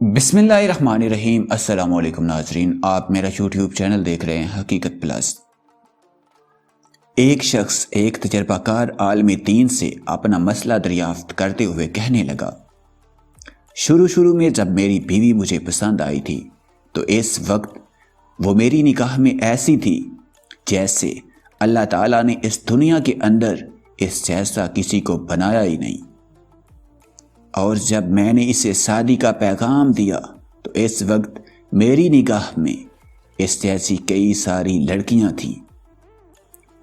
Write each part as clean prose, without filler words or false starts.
بسم اللہ الرحمن الرحیم۔ السلام علیکم ناظرین، آپ میرا یوٹیوب چینل دیکھ رہے ہیں حقیقت پلس۔ ایک شخص ایک تجربہ کار عالم دین سے اپنا مسئلہ دریافت کرتے ہوئے کہنے لگا، شروع میں جب میری بیوی مجھے پسند آئی تھی تو اس وقت وہ میری نگاہ میں ایسی تھی جیسے اللہ تعالیٰ نے اس دنیا کے اندر اس جیسا کسی کو بنایا ہی نہیں، اور جب میں نے اسے شادی کا پیغام دیا تو اس وقت میری نگاہ میں اس جیسی کئی ساری لڑکیاں تھیں۔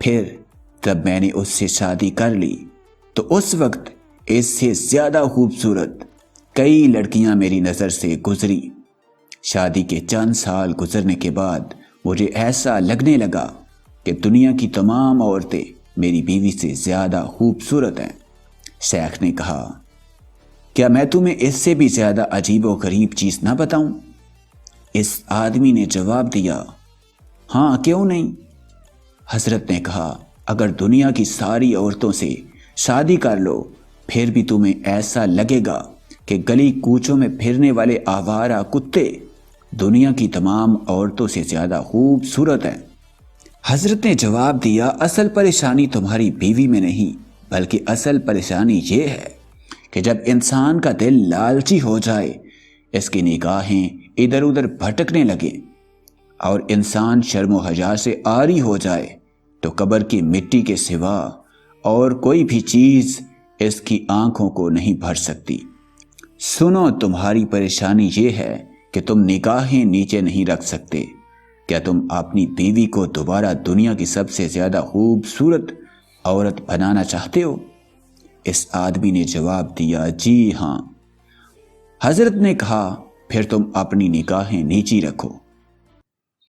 پھر جب میں نے اس سے شادی کر لی تو اس وقت اس سے زیادہ خوبصورت کئی لڑکیاں میری نظر سے گزری۔ شادی کے چند سال گزرنے کے بعد مجھے ایسا لگنے لگا کہ دنیا کی تمام عورتیں میری بیوی سے زیادہ خوبصورت ہیں۔ شیخ نے کہا، کیا میں تمہیں اس سے بھی زیادہ عجیب و غریب چیز نہ بتاؤں؟ اس آدمی نے جواب دیا، ہاں کیوں نہیں؟ حضرت نے کہا، اگر دنیا کی ساری عورتوں سے شادی کر لو پھر بھی تمہیں ایسا لگے گا کہ گلی کوچوں میں پھرنے والے آوارہ کتے دنیا کی تمام عورتوں سے زیادہ خوبصورت ہیں۔ حضرت نے جواب دیا، اصل پریشانی تمہاری بیوی میں نہیں بلکہ اصل پریشانی یہ ہے کہ جب انسان کا دل لالچی ہو جائے، اس کی نگاہیں ادھر ادھر بھٹکنے لگے اور انسان شرم و حیا سے عاری ہو جائے تو قبر کی مٹی کے سوا اور کوئی بھی چیز اس کی آنکھوں کو نہیں بھر سکتی۔ سنو، تمہاری پریشانی یہ ہے کہ تم نگاہیں نیچے نہیں رکھ سکتے۔ کیا تم اپنی بیوی کو دوبارہ دنیا کی سب سے زیادہ خوبصورت عورت بنانا چاہتے ہو؟ اس آدمی نے جواب دیا، جی ہاں۔ حضرت نے کہا، پھر تم اپنی نگاہیں نیچی رکھو۔